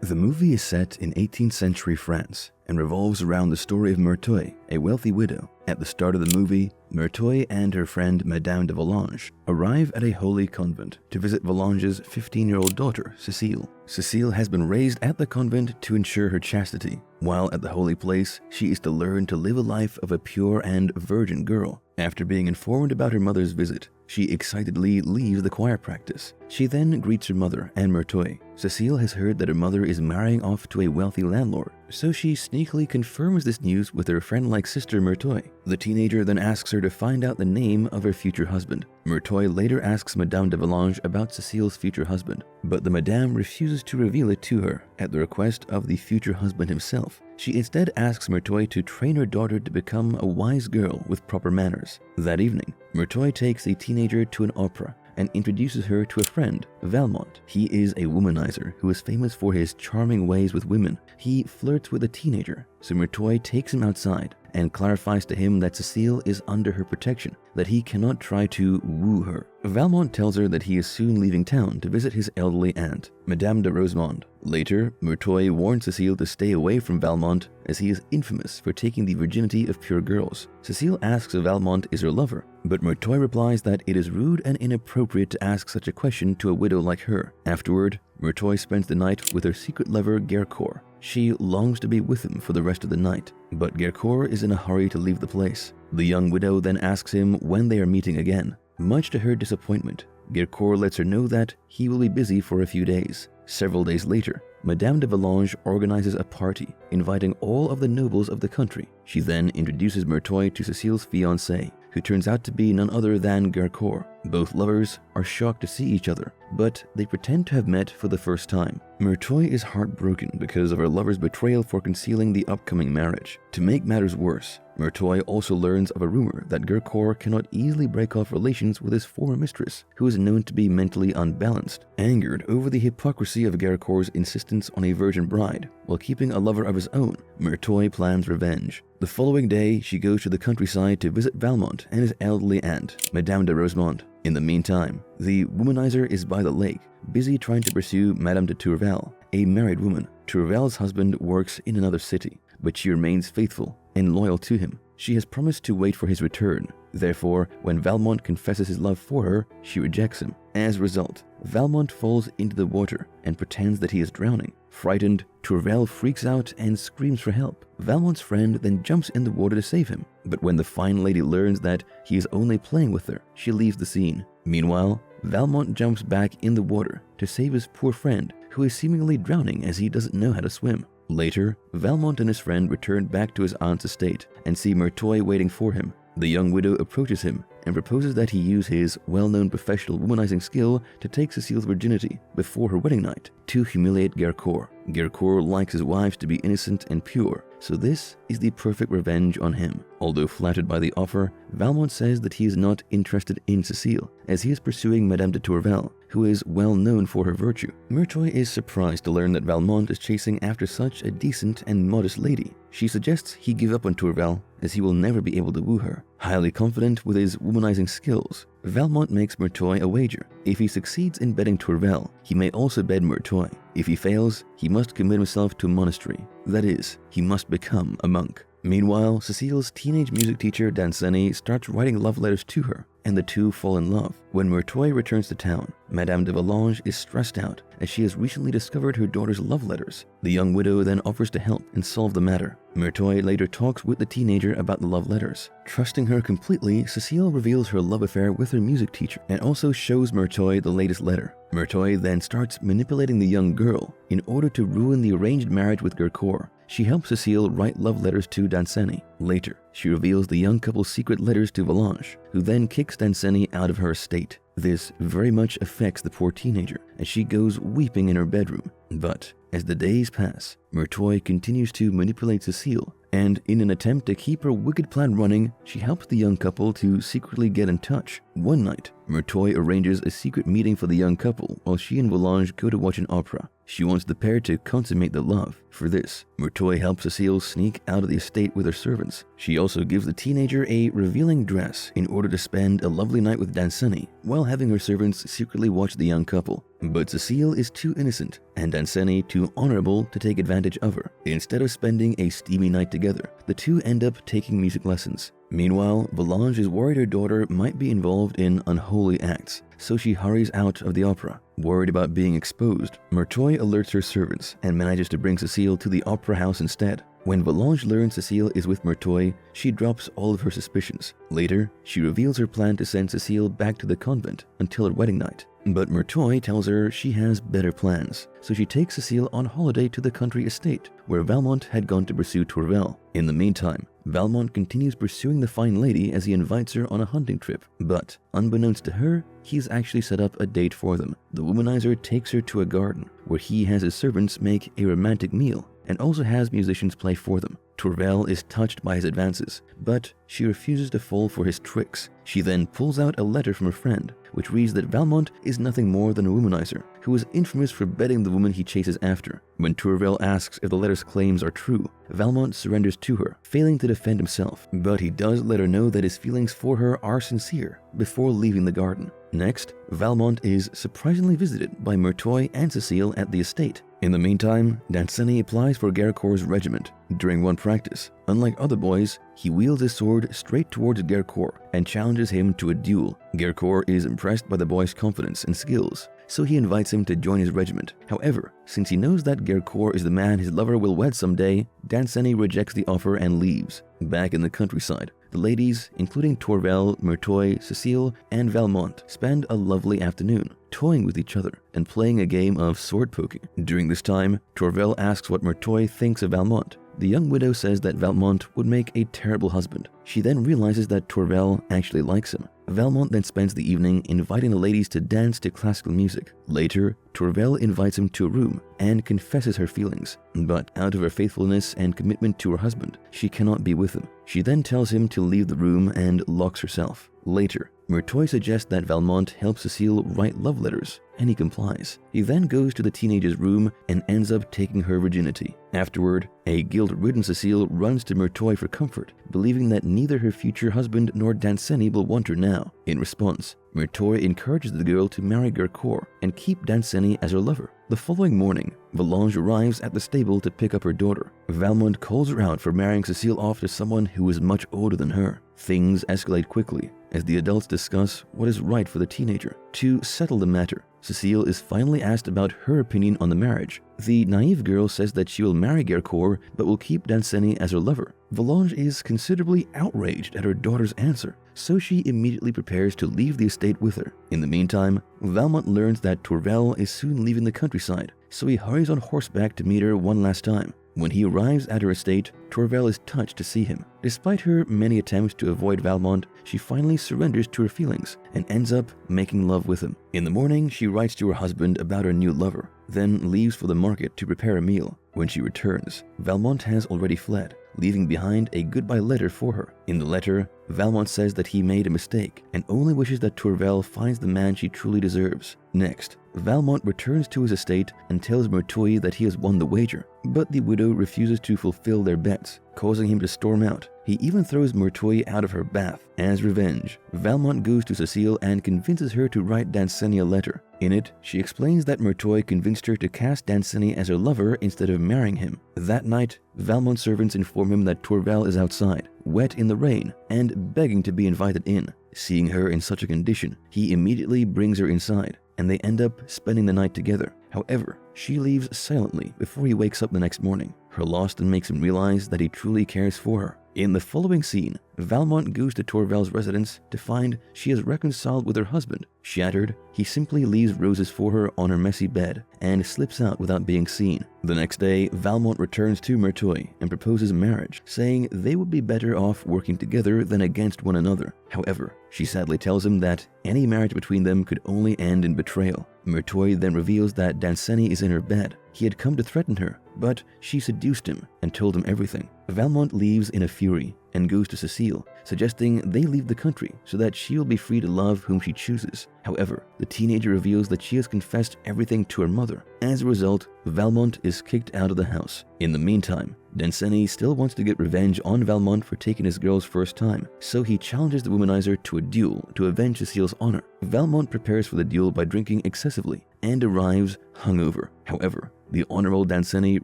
The movie is set in 18th century France and revolves around the story of Merteuil, a wealthy widow. At the start of the movie, Merteuil and her friend Madame de Volanges arrive at a holy convent to visit Volanges' 15-year-old daughter, Cécile. Cécile has been raised at the convent to ensure her chastity. While at the holy place, she is to learn to live a life of a pure and virgin girl. After being informed about her mother's visit, she excitedly leaves the choir practice. She then greets her mother and Merteuil. Cécile has heard that her mother is marrying off to a wealthy landlord, so she sneakily confirms this news with her friend-like sister Merteuil. The teenager then asks her to find out the name of her future husband. Merteuil later asks Madame de Volanges about Cécile's future husband, but the Madame refuses to reveal it to her at the request of the future husband himself. She instead asks Merteuil to train her daughter to become a wise girl with proper manners. That evening, Merteuil takes the teenager to an opera and introduces her to a friend, Valmont. He is a womanizer who is famous for his charming ways with women. He flirts with a teenager, so Merteuil takes him outside and clarifies to him that Cécile is under her protection, that he cannot try to woo her. Valmont tells her that he is soon leaving town to visit his elderly aunt, Madame de Rosemonde. Later, Merteuil warns Cécile to stay away from Valmont as he is infamous for taking the virginity of pure girls. Cécile asks if Valmont is her lover, but Merteuil replies that it is rude and inappropriate to ask such a question to a widow like her. Afterward, Merteuil spends the night with her secret lover Gercourt. She longs to be with him for the rest of the night, but Gercourt is in a hurry to leave the place. The young widow then asks him when they are meeting again. Much to her disappointment, Gercourt lets her know that he will be busy for a few days. Several days later, Madame de Volanges organizes a party, inviting all of the nobles of the country. She then introduces Merteuil to Cécile's fiancé, who turns out to be none other than Gercourt. Both lovers are shocked to see each other, but they pretend to have met for the first time. Merteuil is heartbroken because of her lover's betrayal for concealing the upcoming marriage. To make matters worse, Merteuil also learns of a rumor that Gercourt cannot easily break off relations with his former mistress, who is known to be mentally unbalanced. Angered over the hypocrisy of Gercourt's insistence on a virgin bride while keeping a lover of his own, Merteuil plans revenge. The following day, she goes to the countryside to visit Valmont and his elderly aunt, Madame de Rosemonde. In the meantime, the womanizer is by the lake, busy trying to pursue Madame de Tourvel, a married woman. Tourvel's husband works in another city, but she remains faithful and loyal to him. She has promised to wait for his return. Therefore, when Valmont confesses his love for her, she rejects him. As a result, Valmont falls into the water and pretends that he is drowning. Frightened, Tourvel freaks out and screams for help. Valmont's friend then jumps in the water to save him, but when the fine lady learns that he is only playing with her, she leaves the scene. Meanwhile, Valmont jumps back in the water to save his poor friend, who is seemingly drowning as he doesn't know how to swim. Later, Valmont and his friend return back to his aunt's estate and see Merteuil waiting for him. The young widow approaches him and proposes that he use his well-known professional womanizing skill to take Cécile's virginity before her wedding night to humiliate Gercourt. Gercourt likes his wives to be innocent and pure, so this is the perfect revenge on him. Although flattered by the offer, Valmont says that he is not interested in Cécile, as he is pursuing Madame de Tourvel, who is well known for her virtue. Merteuil is surprised to learn that Valmont is chasing after such a decent and modest lady. She suggests he give up on Tourvel, as he will never be able to woo her. Highly confident with his womanizing skills, Valmont makes Merteuil a wager. If he succeeds in betting Tourvel, he may also bet Merteuil. If he fails, he must commit himself to a monastery. That is, he must become a monk. Meanwhile, Cécile's teenage music teacher Danceny starts writing love letters to her, and the two fall in love. When Merteuil returns to town, Madame de Volanges is stressed out as she has recently discovered her daughter's love letters. The young widow then offers to help and solve the matter. Merteuil later talks with the teenager about the love letters. Trusting her completely, Cécile reveals her love affair with her music teacher and also shows Merteuil the latest letter. Merteuil then starts manipulating the young girl in order to ruin the arranged marriage with Gercourt. She helps Cécile write love letters to Danceny. Later, she reveals the young couple's secret letters to Volanges, who then kicks Danceny out of her estate. This very much affects the poor teenager, as she goes weeping in her bedroom. But as the days pass, Merteuil continues to manipulate Cécile, and in an attempt to keep her wicked plan running, she helps the young couple to secretly get in touch. One night, Merteuil arranges a secret meeting for the young couple while she and Volanges go to watch an opera. She wants the pair to consummate the love. For this, Murtoy helps Cecile sneak out of the estate with her servants. She also gives the teenager a revealing dress in order to spend a lovely night with Danseni, while having her servants secretly watch the young couple. But Cecile is too innocent, and Danseni too honorable to take advantage of her. Instead of spending a steamy night together, the two end up taking music lessons. Meanwhile, VlRG is worried her daughter might be involved in unholy acts, so she hurries out of the opera. Worried about being exposed, Murtoy alerts her servants and manages to bring Cecile to the opera house instead. When VlRG learns Cecile is with Murtoy, she drops all of her suspicions. Later, she reveals her plan to send Cecile back to the convent until her wedding night. But Murtoy tells her she has better plans, so she takes Cecile on holiday to the country estate, where Valmont had gone to pursue Tourvel. In the meantime, Valmont continues pursuing the fine lady as he invites her on a hunting trip, but unbeknownst to her, he's actually set up a date for them. The womanizer takes her to a garden, where he has his servants make a romantic meal, and also has musicians play for them. Tourvel is touched by his advances, but she refuses to fall for his tricks. She then pulls out a letter from her friend, which reads that Valmont is nothing more than a womanizer, who is infamous for betting the woman he chases after. When Tourvel asks if the letter's claims are true, Valmont surrenders to her, failing to defend himself, but he does let her know that his feelings for her are sincere before leaving the garden. Next, Valmont is surprisingly visited by Murtoy and Cecile at the estate. In the meantime, Danseni applies for Gercourt's regiment. During one practice, unlike other boys, he wields his sword straight towards Gercourt and challenges him to a duel. Gercourt is impressed by the boy's confidence and skills, so he invites him to join his regiment. However, since he knows that Gercourt is the man his lover will wed someday, Danseni rejects the offer and leaves. Back in the countryside, the ladies, including Tourvel, Murtoy, Cecile, and Valmont, spend a lovely afternoon, toying with each other and playing a game of sword poking. During this time, Tourvel asks what Murtoy thinks of Valmont. The young widow says that Valmont would make a terrible husband. She then realizes that Tourvel actually likes him. Valmont then spends the evening inviting the ladies to dance to classical music. Later, Tourvel invites him to a room and confesses her feelings, but out of her faithfulness and commitment to her husband, she cannot be with him. She then tells him to leave the room and locks herself. Later, Murtoy suggests that Valmont helps Cecile write love letters, and he complies. He then goes to the teenager's room and ends up taking her virginity. Afterward, a guilt-ridden Cecile runs to Murtoy for comfort, believing that neither her future husband nor Danseni will want her now. In response, Murtoy encourages the girl to marry Gercourt and keep Danseni as her lover. The following morning, VlRG arrives at the stable to pick up her daughter. Valmont calls her out for marrying Cecile off to someone who is much older than her. Things escalate quickly as the adults discuss what is right for the teenager. To settle the matter, Cecile is finally asked about her opinion on the marriage. The naive girl says that she will marry Gercourt but will keep Danseni as her lover. VlRG is considerably outraged at her daughter's answer, so she immediately prepares to leave the estate with her. In the meantime, Valmont learns that Tourvel is soon leaving the countryside, so he hurries on horseback to meet her one last time. When he arrives at her estate, Tourvel is touched to see him. Despite her many attempts to avoid Valmont, she finally surrenders to her feelings and ends up making love with him. In the morning, she writes to her husband about her new lover, then leaves for the market to prepare a meal. When she returns, Valmont has already fled, leaving behind a goodbye letter for her. In the letter, Valmont says that he made a mistake and only wishes that Tourvel finds the man she truly deserves. Next, Valmont returns to his estate and tells Murtoy that he has won the wager, but the widow refuses to fulfill their bets, causing him to storm out. He even throws Murtoy out of her bath. As revenge, Valmont goes to Cecile and convinces her to write Danseni a letter. In it, she explains that Murtoy convinced her to cast Danseni as her lover instead of marrying him. That night, Valmont's servants inform him that Tourvel is outside, wet in the rain, and begging to be invited in. Seeing her in such a condition, he immediately brings her inside, and they end up spending the night together. However, she leaves silently before he wakes up the next morning. Her loss then makes him realize that he truly cares for her. In the following scene, Valmont goes to Tourvel's residence to find she has reconciled with her husband. Shattered, he simply leaves roses for her on her messy bed and slips out without being seen. The next day, Valmont returns to Murtoy and proposes marriage, saying they would be better off working together than against one another. However, she sadly tells him that any marriage between them could only end in betrayal. Murtoy then reveals that Danseni is in her bed. He had come to threaten her, but she seduced him and told him everything. Valmont leaves in a fury and goes to Cecile, suggesting they leave the country so that she will be free to love whom she chooses. However, the teenager reveals that she has confessed everything to her mother. As a result, Valmont is kicked out of the house. In the meantime, Danceny still wants to get revenge on Valmont for taking his girl's first time, so he challenges the womanizer to a duel to avenge Cecile's honor. Valmont prepares for the duel by drinking excessively and arrives hungover. However, the honorable Danceny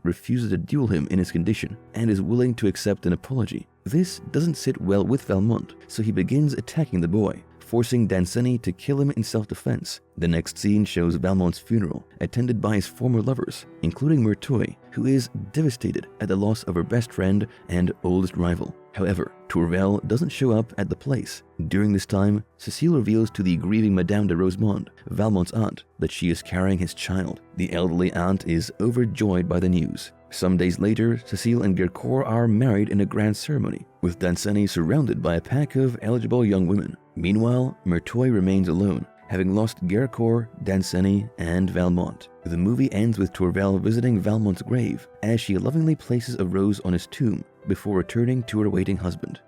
refuses to duel him in his condition and is willing to accept an apology. This doesn't sit well with Valmont, so he begins attacking the boy, forcing Danceny to kill him in self-defense. The next scene shows Valmont's funeral, attended by his former lovers, including Merteuil, who is devastated at the loss of her best friend and oldest rival. However, Tourvel doesn't show up at the place. During this time, Cecile reveals to the grieving Madame de Rosemonde, Valmont's aunt, that she is carrying his child. The elderly aunt is overjoyed by the news. Some days later, Cecile and Gercourt are married in a grand ceremony, with Danceny surrounded by a pack of eligible young women. Meanwhile, Merteuil remains alone, having lost Gercourt, Danceny, and Valmont. The movie ends with Tourvel visiting Valmont's grave as she lovingly places a rose on his tomb before returning to her waiting husband.